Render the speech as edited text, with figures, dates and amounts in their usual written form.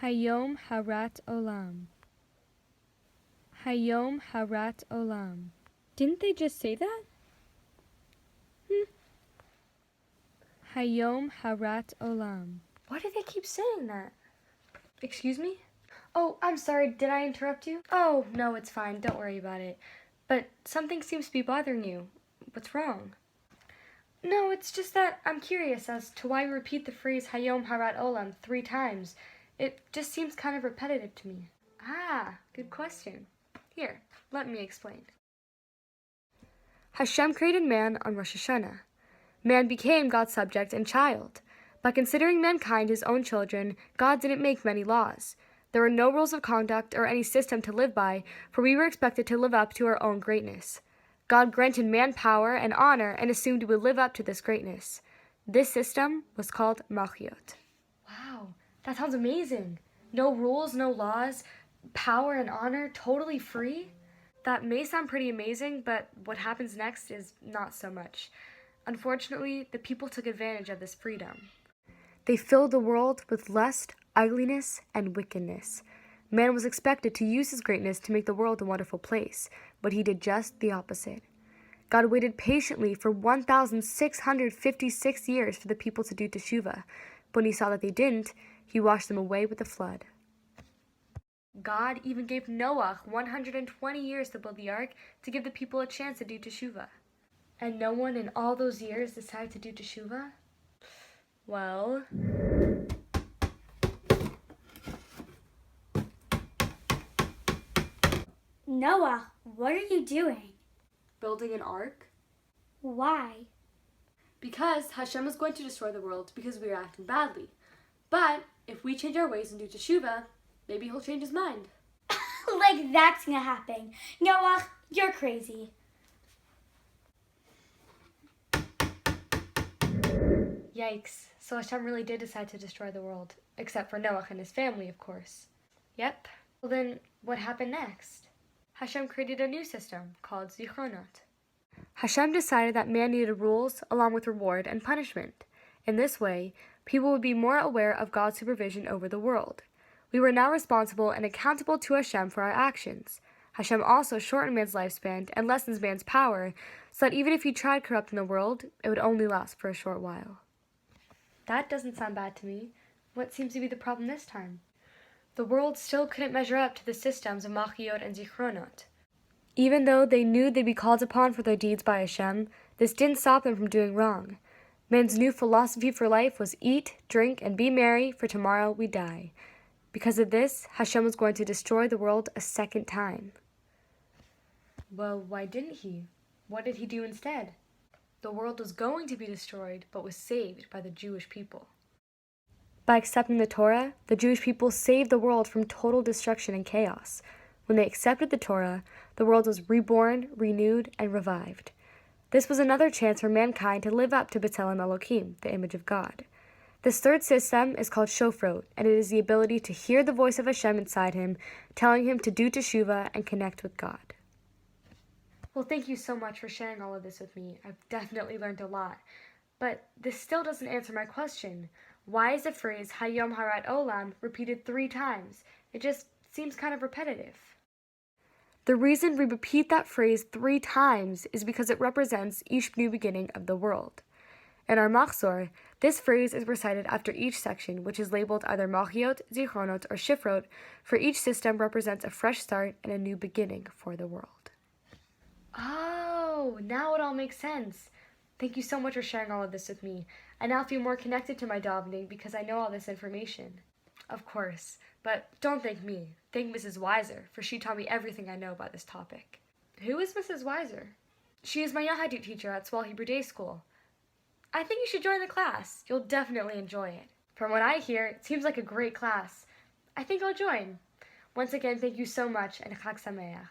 Hayom Harat Olam. Hayom Harat Olam. Didn't they just say that? Hayom Harat Olam. Why do they keep saying that? Excuse me? Oh, I'm sorry, did I interrupt you? Oh, no, it's fine, don't worry about it. But something seems to be bothering you. What's wrong? No, it's just that I'm curious as to why you repeat the phrase Hayom Harat Olam 3 times. It just seems kind of repetitive to me. Ah, good question. Here, let me explain. Hashem created man on Rosh Hashanah. Man became God's subject and child. By considering mankind his own children, God didn't make many laws. There were no rules of conduct or any system to live by, for we were expected to live up to our own greatness. God granted man power and honor and assumed we would live up to this greatness. This system was called Malchut. Wow, that sounds amazing. No rules, no laws, power and honor, totally free? That may sound pretty amazing, but what happens next is not so much. Unfortunately, the people took advantage of this freedom. They filled the world with lust, ugliness, and wickedness. Man was expected to use his greatness to make the world a wonderful place, but he did just the opposite. God waited patiently for 1,656 years for the people to do teshuvah. When he saw that they didn't, he washed them away with a flood. God even gave Noah 120 years to build the ark to give the people a chance to do teshuvah. And no one in all those years decided to do teshuvah? Well... Noah, what are you doing? Building an ark? Why? Because Hashem is going to destroy the world because we are acting badly. But if we change our ways and do teshuvah, maybe he'll change his mind. Like that's gonna happen. Noah, you're crazy. Yikes. So Hashem really did decide to destroy the world. Except for Noah and his family, of course. Yep. Well then, what happened next? Hashem created a new system called Zichronot. Hashem decided that man needed rules along with reward and punishment. In this way, people would be more aware of God's supervision over the world. We were now responsible and accountable to Hashem for our actions. Hashem also shortened man's lifespan and lessens man's power, so that even if he tried corrupting the world, it would only last for a short while. That doesn't sound bad to me. What seems to be the problem this time? The world still couldn't measure up to the systems of Malchut and Zichronot. Even though they knew they'd be called upon for their deeds by Hashem, this didn't stop them from doing wrong. Man's new philosophy for life was eat, drink, and be merry, for tomorrow we die. Because of this, Hashem was going to destroy the world a second time. Well, why didn't he? What did he do instead? The world was going to be destroyed, but was saved by the Jewish people. By accepting the Torah, the Jewish people saved the world from total destruction and chaos. When they accepted the Torah, the world was reborn, renewed, and revived. This was another chance for mankind to live up to B'Tselem Elohim, the image of God. This third system is called Shofrot, and it is the ability to hear the voice of Hashem inside him, telling him to do teshuvah and connect with God. Well, thank you so much for sharing all of this with me. I've definitely learned a lot. But this still doesn't answer my question. Why is the phrase Hayom Harat Olam repeated 3 times? It just seems kind of repetitive. The reason we repeat that phrase 3 times is because it represents each new beginning of the world. In our Machzor, this phrase is recited after each section, which is labeled either Malchut, Zichronot, or Shifrot, for each system represents a fresh start and a new beginning for the world. Oh, now it all makes sense. Thank you so much for sharing all of this with me. I now feel more connected to my davening because I know all this information. Of course, but don't thank me. Thank Mrs. Weiser, for she taught me everything I know about this topic. Who is Mrs. Weiser? She is my Yahadut teacher at Swell Hebrew Day School. I think you should join the class. You'll definitely enjoy it. From what I hear, it seems like a great class. I think I'll join. Once again, thank you so much, and Chag Sameach.